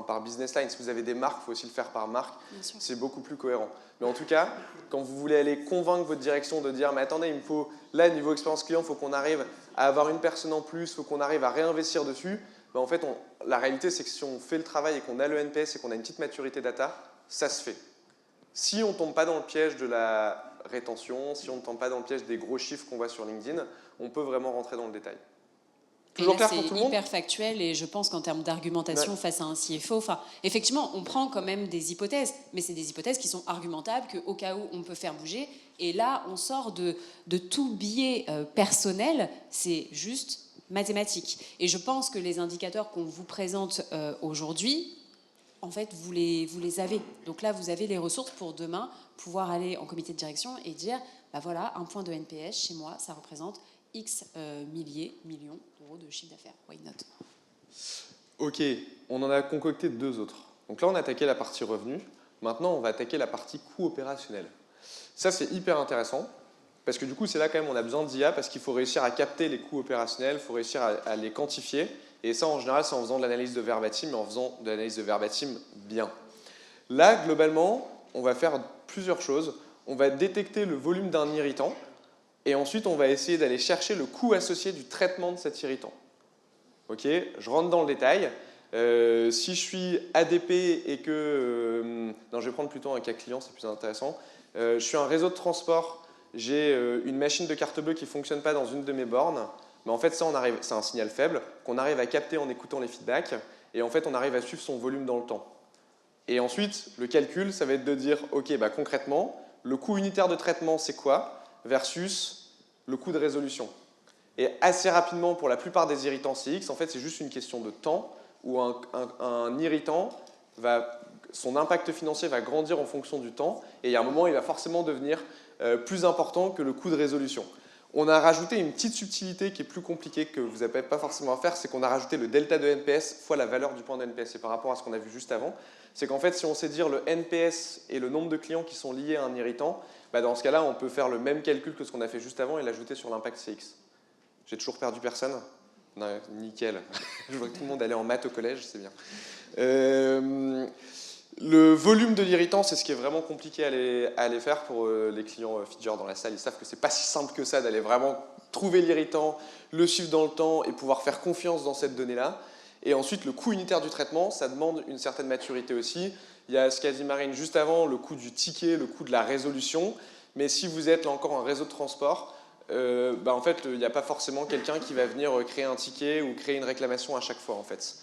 par business line. Si vous avez des marques, il faut aussi le faire par marque. C'est beaucoup plus cohérent. Mais en tout cas, quand vous voulez aller convaincre votre direction de dire « mais attendez, il me faut, là, niveau expérience client, il faut qu'on arrive à avoir une personne en plus, il faut qu'on arrive à réinvestir dessus », en fait, la réalité, c'est que si on fait le travail et qu'on a le NPS et qu'on a une petite maturité data, ça se fait. Si on ne tombe pas dans le piège de la rétention, si on ne tombe pas dans le piège des gros chiffres qu'on voit sur LinkedIn, on peut vraiment rentrer dans le détail. Toujours clair pour tout le monde ? C'est hyper factuel et je pense qu'en termes d'argumentation face à un CFO, effectivement, on prend quand même des hypothèses, mais c'est des hypothèses qui sont argumentables, qu'au cas où on peut faire bouger. Et là, on sort de tout biais personnel, c'est juste mathématique. Et je pense que les indicateurs qu'on vous présente aujourd'hui, en fait, vous les avez. Donc là, vous avez les ressources pour demain pouvoir aller en comité de direction et dire, bah voilà, un point de NPS chez moi, ça représente X millions d'euros de chiffre d'affaires. Why not? Ok, on en a concocté 2 autres. Donc là, on a attaqué la partie revenu. Maintenant, on va attaquer la partie coût opérationnel. Ça, c'est hyper intéressant. Parce que du coup, c'est là quand même on a besoin d'IA parce qu'il faut réussir à capter les coûts opérationnels, il faut réussir à les quantifier. Et ça, en général, c'est en faisant de l'analyse de verbatim, mais en faisant de l'analyse de verbatim bien. Là, globalement, on va faire plusieurs choses. On va détecter le volume d'un irritant et ensuite, on va essayer d'aller chercher le coût associé du traitement de cet irritant. Ok, je rentre dans le détail. Si je suis ADP et que... non, je vais prendre plutôt un cas client, c'est plus intéressant. Je suis un réseau de transport, j'ai une machine de carte bleue qui ne fonctionne pas dans une de mes bornes. Mais en fait, ça, c'est un signal faible qu'on arrive à capter en écoutant les feedbacks. Et en fait, on arrive à suivre son volume dans le temps. Et ensuite, le calcul, ça va être de dire, ok, bah, concrètement, le coût unitaire de traitement, c'est quoi versus le coût de résolution. Et assez rapidement, pour la plupart des irritants CX, en fait, c'est juste une question de temps où un irritant, son impact financier va grandir en fonction du temps. Et il y a un moment, il va forcément devenir plus important que le coût de résolution. On a rajouté une petite subtilité qui est plus compliquée que vous n'avez pas forcément à faire, c'est qu'on a rajouté le delta de NPS fois la valeur du point de NPS. Et par rapport à ce qu'on a vu juste avant, c'est qu'en fait, si on sait dire le NPS et le nombre de clients qui sont liés à un irritant, bah dans ce cas-là, on peut faire le même calcul que ce qu'on a fait juste avant et l'ajouter sur l'impact CX. J'ai toujours perdu personne? Non, nickel. Je vois que tout le monde allait en maths au collège, c'est bien. Le volume de l'irritant, c'est ce qui est vraiment compliqué à aller faire pour les clients feature dans la salle. Ils savent que c'est pas si simple que ça d'aller vraiment trouver l'irritant, le suivre dans le temps et pouvoir faire confiance dans cette donnée-là. Et ensuite, le coût unitaire du traitement, ça demande une certaine maturité aussi. Il y a ce qu'a dit Marine juste avant, le coût du ticket, le coût de la résolution. Mais si vous êtes là encore un réseau de transport, en fait, il n'y a pas forcément quelqu'un qui va venir créer un ticket ou créer une réclamation à chaque fois, en fait.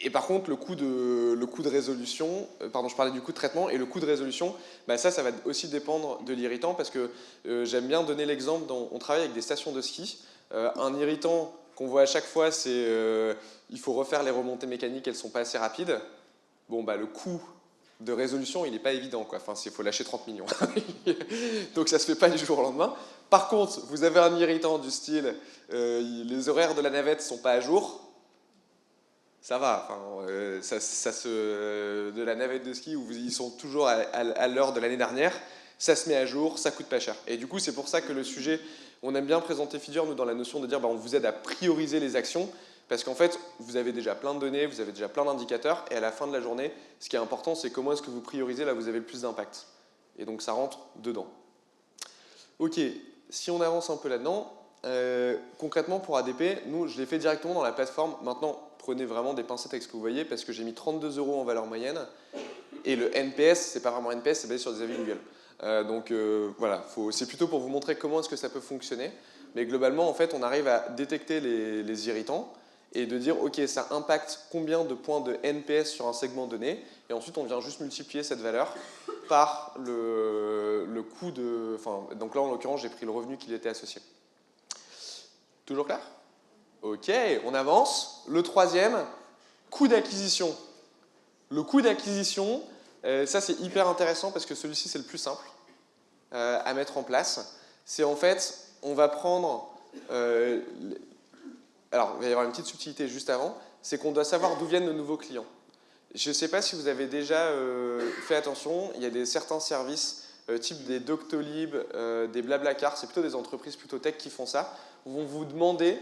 Et par contre, le coût de résolution, pardon, je parlais du coût de traitement, et le coût de résolution, ça va aussi dépendre de l'irritant, parce que j'aime bien donner l'exemple, on travaille avec des stations de ski. Un irritant qu'on voit à chaque fois, c'est il faut refaire les remontées mécaniques, elles ne sont pas assez rapides. Bon, le coût de résolution, il n'est pas évident, quoi. Enfin, il faut lâcher 30 millions. Donc ça ne se fait pas du jour au lendemain. Par contre, vous avez un irritant du style les horaires de la navette ne sont pas à jour. Ça va, de la navette de ski où ils sont toujours à l'heure de l'année dernière, ça se met à jour, ça coûte pas cher. Et du coup, c'est pour ça que le sujet, on aime bien présenter Feedur, nous, dans la notion de dire on vous aide à prioriser les actions, parce qu'en fait, vous avez déjà plein de données, vous avez déjà plein d'indicateurs, et à la fin de la journée, ce qui est important, c'est comment est-ce que vous priorisez là où vous avez le plus d'impact. Et donc, ça rentre dedans. Ok, si on avance un peu là-dedans, concrètement pour ADP, nous, je l'ai fait directement dans la plateforme. Maintenant, prenez vraiment des pincettes avec ce que vous voyez, parce que j'ai mis 32 € en valeur moyenne, et le NPS, c'est pas vraiment NPS, c'est basé sur des avis Google. Voilà, c'est plutôt pour vous montrer comment est-ce que ça peut fonctionner. Mais globalement, en fait, on arrive à détecter les irritants, et de dire ok, ça impacte combien de points de NPS sur un segment donné, et ensuite on vient juste multiplier cette valeur par le coût de... Enfin, donc là en l'occurrence j'ai pris le revenu qui lui était associé. Toujours clair? Ok, on avance. Le troisième, coût d'acquisition. Le coût d'acquisition, ça c'est hyper intéressant parce que celui-ci c'est le plus simple à mettre en place. C'est en fait, on va prendre... alors, il va y avoir une petite subtilité juste avant, c'est qu'on doit savoir d'où viennent nos nouveaux clients. Je ne sais pas si vous avez déjà fait attention, il y a certains services, type des Doctolib, des Blablacar, c'est plutôt des entreprises plutôt tech qui font ça, vont vous demander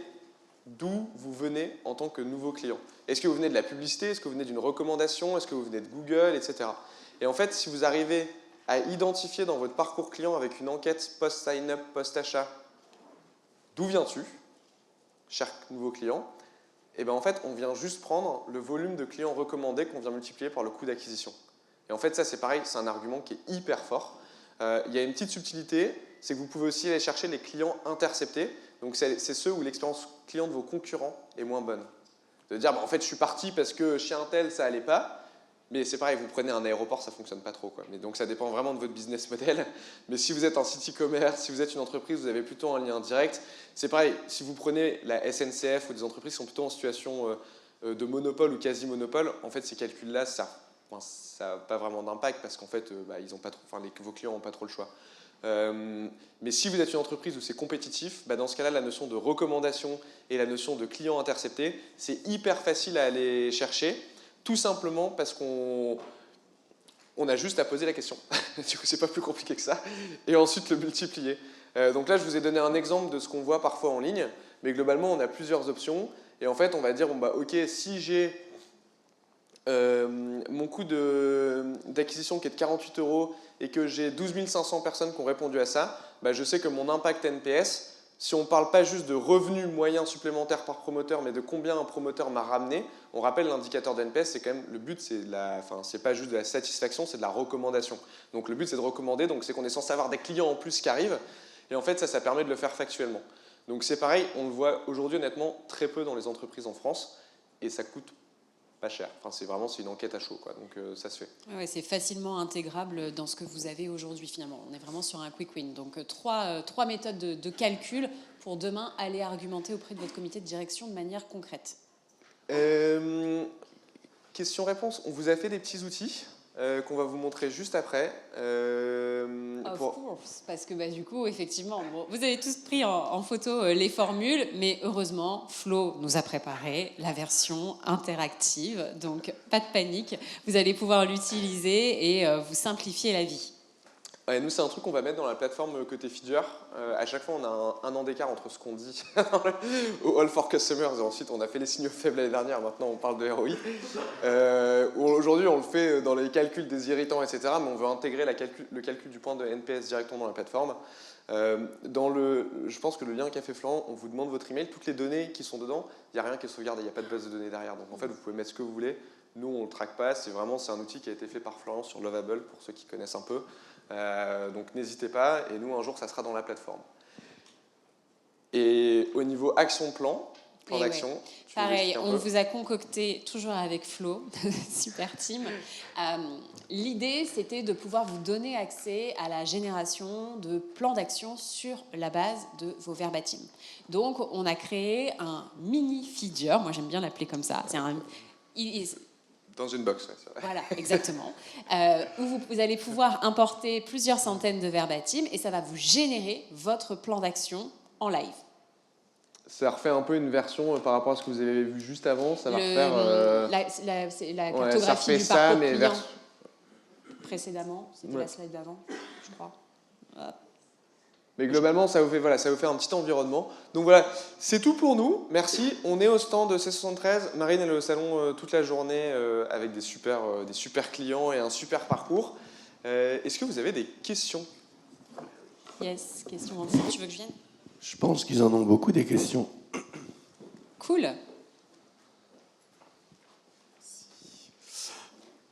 d'où vous venez en tant que nouveau client. Est-ce que vous venez de la publicité? Est-ce que vous venez d'une recommandation? Est-ce que vous venez de Google, etc. Et en fait, si vous arrivez à identifier dans votre parcours client avec une enquête post-sign-up, post-achat, d'où viens-tu, cher nouveau client, et bien en fait, on vient juste prendre le volume de clients recommandés qu'on vient multiplier par le coût d'acquisition. Et en fait, ça c'est pareil, c'est un argument qui est hyper fort. Il y a une petite subtilité, c'est que vous pouvez aussi aller chercher les clients interceptés. Donc c'est ceux où l'expérience client de vos concurrents est moins bonne. De dire, en fait, je suis parti parce que chez Intel, ça allait pas. Mais c'est pareil, vous prenez un aéroport, ça ne fonctionne pas trop, quoi. Mais donc ça dépend vraiment de votre business model. Mais si vous êtes un site e-commerce, si vous êtes une entreprise, vous avez plutôt un lien direct. C'est pareil, si vous prenez la SNCF ou des entreprises qui sont plutôt en situation de monopole ou quasi-monopole, en fait, ces calculs-là, ça n'a pas vraiment d'impact parce qu'en fait, ils ont pas trop, vos clients n'ont pas trop le choix. Mais si vous êtes une entreprise où c'est compétitif, dans ce cas-là, la notion de recommandation et la notion de client intercepté, c'est hyper facile à aller chercher. Tout simplement parce qu'on a juste à poser la question. Du coup, c'est pas plus compliqué que ça. Et ensuite le multiplier. Donc là, je vous ai donné un exemple de ce qu'on voit parfois en ligne. Mais globalement, on a plusieurs options. Et en fait, on va dire, ok, si j'ai mon coût d'acquisition qui est de 48 € et que j'ai 12 500 personnes qui ont répondu à ça, je sais que mon impact NPS, si on ne parle pas juste de revenus moyens supplémentaires par promoteur, mais de combien un promoteur m'a ramené, on rappelle l'indicateur d'NPS, c'est quand même le but, c'est pas juste de la satisfaction, c'est de la recommandation. Donc le but c'est de recommander, donc c'est qu'on est censé avoir des clients en plus qui arrivent, et en fait ça permet de le faire factuellement. Donc c'est pareil, on le voit aujourd'hui honnêtement très peu dans les entreprises en France, et ça coûte pas cher. C'est une enquête à chaud, quoi. Donc ça se fait. Ouais, c'est facilement intégrable dans ce que vous avez aujourd'hui finalement. On est vraiment sur un quick win. Donc trois méthodes de calcul pour demain aller argumenter auprès de votre comité de direction de manière concrète. Question-réponse. On vous a fait des petits outils qu'on va vous montrer juste après. Of course, parce que du coup, effectivement, vous avez tous pris en photo les formules, mais heureusement, Flo nous a préparé la version interactive, donc pas de panique, vous allez pouvoir l'utiliser et vous simplifier la vie. Ouais, nous, c'est un truc qu'on va mettre dans la plateforme côté feature. À chaque fois, on a un an d'écart entre ce qu'on dit au All for Customers et ensuite, on a fait les signaux faibles l'année dernière. Maintenant, on parle de ROI. Aujourd'hui, on le fait dans les calculs des irritants, etc. Mais on veut intégrer le calcul du point de NPS directement dans la plateforme. Je pense que le lien qu'a fait Florent, on vous demande votre email. Toutes les données qui sont dedans, il n'y a rien qui est sauvegardé. Il n'y a pas de base de données derrière. Donc, en fait, vous pouvez mettre ce que vous voulez. Nous, on ne le traque pas. C'est un outil qui a été fait par Florent sur Lovable, pour ceux qui connaissent un peu. Donc n'hésitez pas, et nous un jour ça sera dans la plateforme. Et au niveau action plan d'action, ouais. Pareil, on vous a concocté, toujours avec Flo, super team. L'idée c'était de pouvoir vous donner accès à la génération de plans d'action sur la base de vos verbatim. Donc on a créé un mini feeder, moi j'aime bien l'appeler comme ça, c'est dans une box, ouais, c'est vrai. Voilà, exactement. Où vous allez pouvoir importer plusieurs centaines de verbatim et ça va vous générer votre plan d'action en live. Ça refait un peu une version par rapport à ce que vous avez vu juste avant. Ça va refaire... la cartographie du parcours client. Précédemment, c'était la slide d'avant, je crois. Mais globalement, ça vous fait un petit environnement. Donc voilà, c'est tout pour nous. Merci. On est au stand de C73. Marine, elle est au salon toute la journée avec des super clients et un super parcours. Est-ce que vous avez des questions? Yes, question. Tu veux que je vienne? Je pense qu'ils en ont beaucoup des questions. Cool.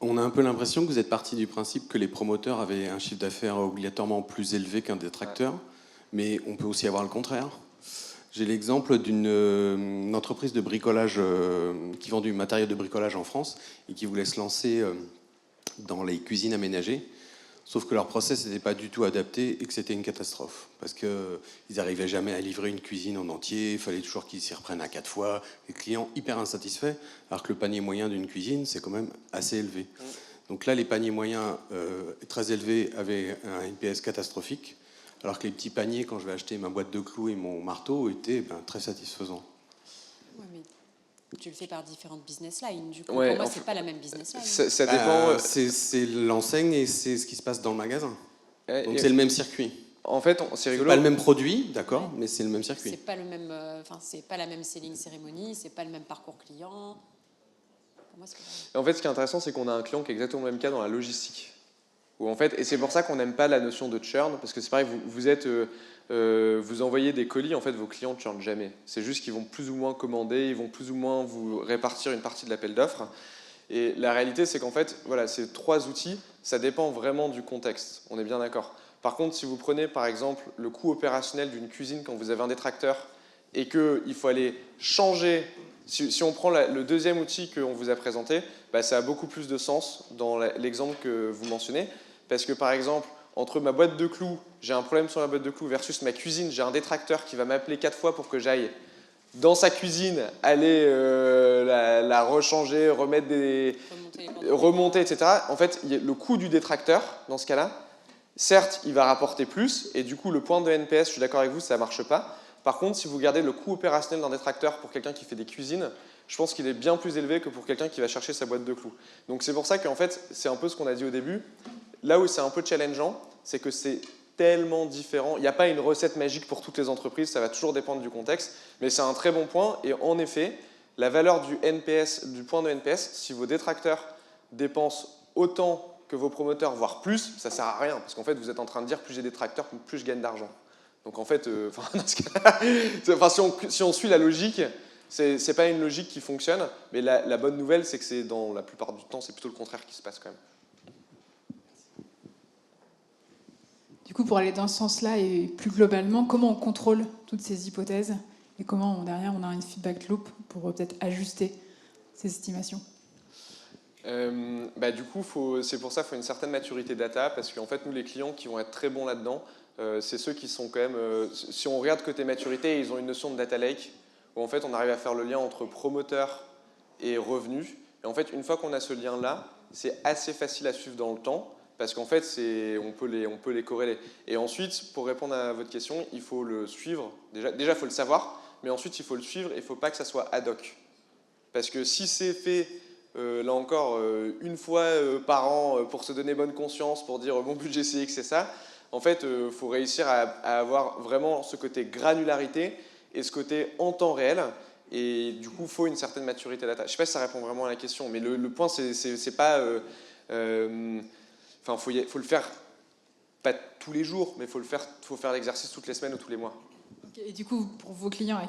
On a un peu l'impression que vous êtes parti du principe que les promoteurs avaient un chiffre d'affaires obligatoirement plus élevé qu'un détracteur, mais on peut aussi avoir le contraire. J'ai l'exemple d'une entreprise de bricolage qui vend du matériel de bricolage en France et qui voulait se lancer dans les cuisines aménagées. Sauf que leur process n'était pas du tout adapté et que c'était une catastrophe. Parce qu'ils n'arrivaient jamais à livrer une cuisine en entier, il fallait toujours qu'ils s'y reprennent à 4 fois. Les clients hyper insatisfaits, alors que le panier moyen d'une cuisine, c'est quand même assez élevé. Donc là, les paniers moyens très élevés avaient un NPS catastrophique, alors que les petits paniers, quand je vais acheter ma boîte de clous et mon marteau, étaient très satisfaisants. Ouais, mais tu le fais par différentes business lines. Du coup, Ouais, pour moi, en c'est fait, pas la même business line. Ça dépend. C'est l'enseigne et c'est ce qui se passe dans le magasin. Donc Et c'est le même circuit. en fait, c'est C'est rigolo. pas le même produit, d'accord, Ouais. mais c'est le même circuit. C'est pas le même, c'est pas la même selling cérémonie, c'est pas le même parcours client. Pour moi, c'est pas pareil. Et en fait, ce qui est intéressant, c'est qu'on a un client qui est exactement le même cas dans la logistique. Où en fait, et c'est pour ça qu'on n'aime pas la notion de churn, parce que c'est pareil, vous envoyez des colis, en fait, vos clients ne churnent jamais. C'est juste qu'ils vont plus ou moins commander, ils vont plus ou moins vous répartir une partie de l'appel d'offres. Et la réalité, c'est qu'en fait, voilà, ces 3 outils, ça dépend vraiment du contexte. On est bien d'accord. Par contre, si vous prenez par exemple le coût opérationnel d'une cuisine quand vous avez un détracteur et qu'il faut aller changer, si on prend le deuxième outil qu'on vous a présenté, bah, ça a beaucoup plus de sens dans l'exemple que vous mentionnez. Parce que par exemple, entre ma boîte de clous, j'ai un problème sur la boîte de clous, versus ma cuisine, j'ai un détracteur qui va m'appeler 4 fois pour que j'aille dans sa cuisine, aller la rechanger, remettre remonter, etc. En fait, le coût du détracteur, dans ce cas-là, certes, il va rapporter plus, et du coup, le point de NPS, je suis d'accord avec vous, ça ne marche pas. Par contre, si vous regardez le coût opérationnel d'un détracteur pour quelqu'un qui fait des cuisines, je pense qu'il est bien plus élevé que pour quelqu'un qui va chercher sa boîte de clous. Donc c'est pour ça qu'en fait, c'est un peu ce qu'on a dit au début. Là où c'est un peu challengeant, c'est que c'est tellement différent. Il n'y a pas une recette magique pour toutes les entreprises, ça va toujours dépendre du contexte, mais c'est un très bon point. Et en effet, la valeur du NPS, du point de NPS, si vos détracteurs dépensent autant que vos promoteurs, voire plus, ça ne sert à rien, parce qu'en fait, vous êtes en train de dire plus j'ai des détracteurs, plus je gagne d'argent. Donc en fait, dans ce cas-là, si on suit la logique, c'est pas une logique qui fonctionne, mais la bonne nouvelle, c'est que c'est dans la plupart du temps, c'est plutôt le contraire qui se passe quand même. Du coup, pour aller dans ce sens-là et plus globalement, comment on contrôle toutes ces hypothèses et comment derrière on a une feedback loop pour peut-être ajuster ces estimations? Du coup, c'est pour ça qu'il faut une certaine maturité data, parce qu'en fait, nous, les clients qui vont être très bons là-dedans, c'est ceux qui sont quand même... si on regarde côté maturité, ils ont une notion de data lake, où en fait, on arrive à faire le lien entre promoteur et revenus. Et en fait, une fois qu'on a ce lien-là, c'est assez facile à suivre dans le temps, parce qu'en fait, on peut les corréler. Et ensuite, pour répondre à votre question, il faut le suivre. Déjà, il faut le savoir, mais ensuite, il faut le suivre et il ne faut pas que ça soit ad hoc. Parce que si c'est fait... là encore, une fois par an pour se donner bonne conscience, pour dire mon budget CX c'est ça, en fait, il faut réussir à avoir vraiment ce côté granularité et ce côté en temps réel. Et du coup, il faut une certaine maturité data. Je ne sais pas si ça répond vraiment à la question, mais le point, c'est pas... faut le faire, pas tous les jours, mais faut faire l'exercice toutes les semaines ou tous les mois. Et du coup, pour vos clients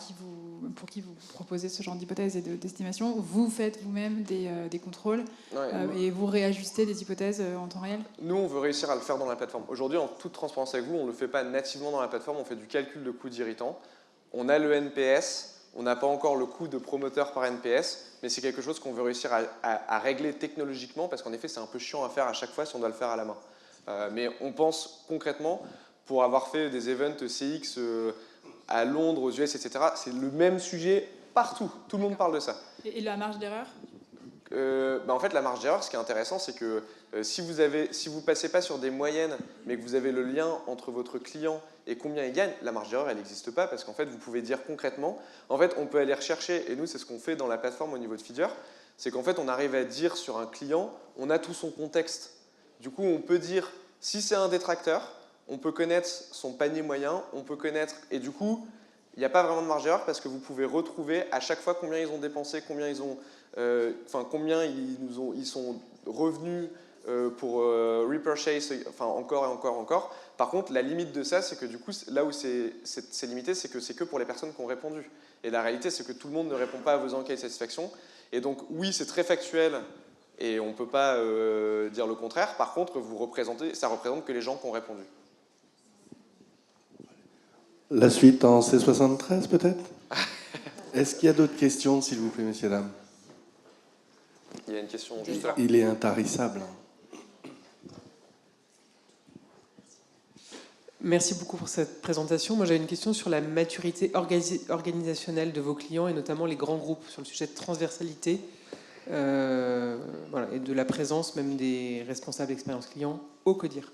pour qui vous proposez ce genre d'hypothèses et d'estimation, vous faites vous-même des contrôles et vous réajustez des hypothèses en temps réel? Nous, on veut réussir à le faire dans la plateforme. Aujourd'hui, en toute transparence avec vous, on ne le fait pas nativement dans la plateforme, on fait du calcul de coûts d'irritants. On a le NPS, on n'a pas encore le coût de promoteur par NPS, mais c'est quelque chose qu'on veut réussir à régler technologiquement, parce qu'en effet, c'est un peu chiant à faire à chaque fois si on doit le faire à la main. Mais on pense concrètement, pour avoir fait des events CX à Londres, aux US, etc., c'est le même sujet partout. Tout le monde parle de ça. Et la marge d'erreur? En fait, la marge d'erreur, ce qui est intéressant, c'est que si vous ne passez pas sur des moyennes, mais que vous avez le lien entre votre client et combien il gagne, la marge d'erreur, elle n'existe pas, parce qu'en fait, vous pouvez dire concrètement, en fait, on peut aller rechercher, et nous, c'est ce qu'on fait dans la plateforme au niveau de Feeder, c'est qu'en fait, on arrive à dire sur un client, on a tout son contexte. Du coup, on peut dire, si c'est un détracteur, on peut connaître son panier moyen, on peut connaître, et du coup, il n'y a pas vraiment de marge d'erreur parce que vous pouvez retrouver à chaque fois combien ils ont dépensé, combien combien ils sont revenus pour repurchase, encore et encore et encore. Par contre, la limite de ça, c'est que du coup, là où c'est limité, c'est que pour les personnes qui ont répondu. Et la réalité, c'est que tout le monde ne répond pas à vos enquêtes de satisfaction. Et donc, oui, c'est très factuel et on ne peut pas dire le contraire. Par contre, ça représente que les gens qui ont répondu. La suite en C73 peut-être? Est-ce qu'il y a d'autres questions, s'il vous plaît, messieurs, dames? Il y a une question juste là. Il est intarissable. Merci beaucoup pour cette présentation. Moi, j'avais une question sur la maturité organisationnelle de vos clients et notamment les grands groupes sur le sujet de transversalité voilà, et de la présence même des responsables expérience client au CODIR.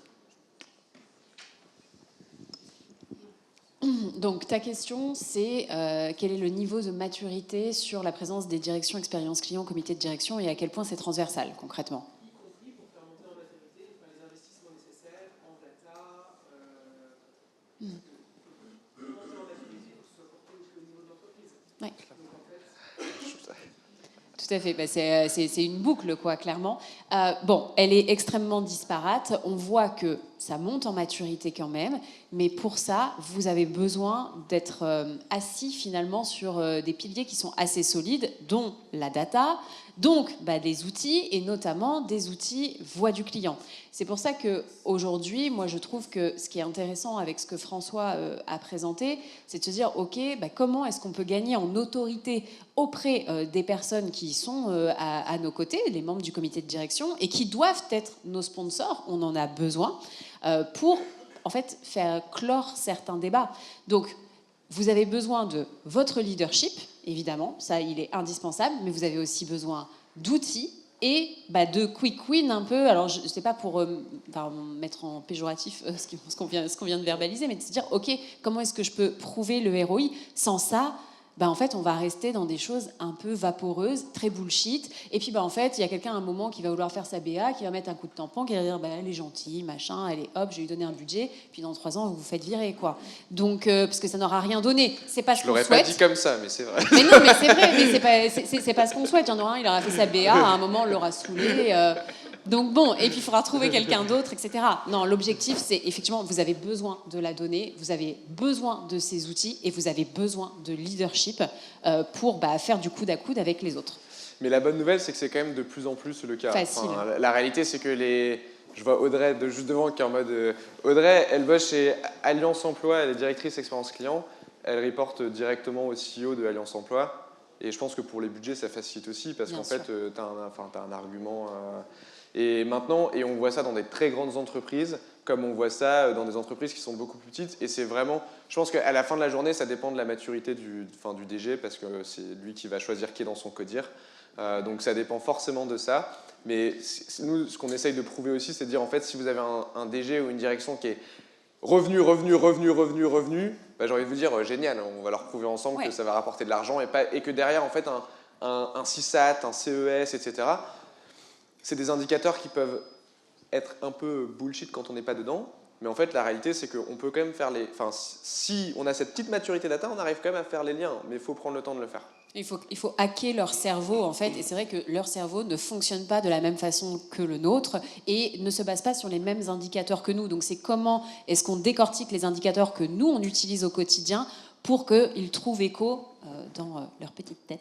Donc ta question, c'est quel est le niveau de maturité sur la présence des directions expérience client, comité de direction, et à quel point c'est transversal concrètement? Y compris pour faire monter en maturité les investissements nécessaires en data, monter en maturité pour se porter au niveau de l'entreprise. Ouais. Donc en fait, Tout à fait, bah, c'est une boucle, quoi, clairement. Bon, elle est extrêmement disparate. On voit que ça monte en maturité quand même, mais pour ça, vous avez besoin d'être assis finalement sur des piliers qui sont assez solides, dont la data, donc bah, des outils, et notamment des outils voix du client. C'est pour ça qu'aujourd'hui, moi, je trouve que ce qui est intéressant avec ce que François a présenté, c'est de se dire, OK, bah, comment est-ce qu'on peut gagner en autorité auprès des personnes qui sont à nos côtés, les membres du comité de direction, et qui doivent être nos sponsors, on en a besoin, pour en fait faire clore certains débats. Donc, vous avez besoin de votre leadership, évidemment, ça il est indispensable, mais vous avez aussi besoin d'outils et bah, de quick win un peu. Alors je ne sais pas pour mettre en péjoratif ce qu'on vient de verbaliser, mais de se dire ok, comment est-ce que je peux prouver le ROI? Sans ça, bah, en fait, on va rester dans des choses un peu vaporeuses, très bullshit. Et puis, bah, en fait, il y a quelqu'un à un moment qui va vouloir faire sa BA, qui va mettre un coup de tampon, qui va dire bah, elle est gentille, machin, allez, hop, je vais lui donner un budget. Puis dans 3 ans, vous vous faites virer, quoi. Donc, parce que ça n'aura rien donné. C'est pas ce Je qu'on l'aurais souhaite. pas dit comme ça, mais c'est vrai. Mais non, mais c'est vrai, mais c'est pas ce qu'on souhaite. Il y en aura un, il aura fait sa BA, à un moment, on l'aura saoulé. Donc bon, et puis il faudra trouver quelqu'un d'autre, etc. Non, l'objectif, c'est effectivement, vous avez besoin de la donnée, vous avez besoin de ces outils et vous avez besoin de leadership pour faire du coude à coude avec les autres. Mais la bonne nouvelle, c'est que c'est quand même de plus en plus le cas. Facile. Enfin, la réalité, c'est que je vois Audrey juste devant qui est en mode... Audrey, elle bosse chez Alliance Emploi, elle est directrice expérience client. Elle reporte directement au CEO de Alliance Emploi. Et je pense que pour les budgets, ça facilite aussi parce qu'en fait, tu as un argument... Et maintenant, et on voit ça dans des très grandes entreprises, comme on voit ça dans des entreprises qui sont beaucoup plus petites. Et c'est vraiment, je pense qu'à la fin de la journée, ça dépend de la maturité du DG, parce que c'est lui qui va choisir qui est dans son CODIR. Donc ça dépend forcément de ça. Mais nous, ce qu'on essaye de prouver aussi, c'est de dire, en fait, si vous avez un DG ou une direction qui est revenu, bah, j'ai envie de vous dire, génial, on va leur prouver ensemble que ça va rapporter de l'argent et que derrière, en fait, un CISAT, un CES, etc., c'est des indicateurs qui peuvent être un peu bullshit quand on n'est pas dedans, mais en fait la réalité c'est qu'on peut quand même faire les... Enfin, si on a cette petite maturité data, on arrive quand même à faire les liens, mais il faut prendre le temps de le faire. Il faut hacker leur cerveau en fait, et c'est vrai que leur cerveau ne fonctionne pas de la même façon que le nôtre et ne se base pas sur les mêmes indicateurs que nous. Donc c'est comment est-ce qu'on décortique les indicateurs que nous on utilise au quotidien pour qu'ils trouvent écho dans leur petite tête.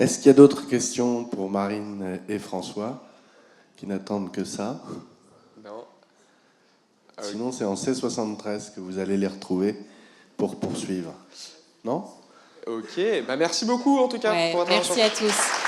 Est-ce qu'il y a d'autres questions pour Marine et François qui n'attendent que ça? Non. Sinon, c'est en C73 que vous allez les retrouver pour poursuivre. Non? Ok, bah merci beaucoup en tout cas pour votre Merci attention. à tous.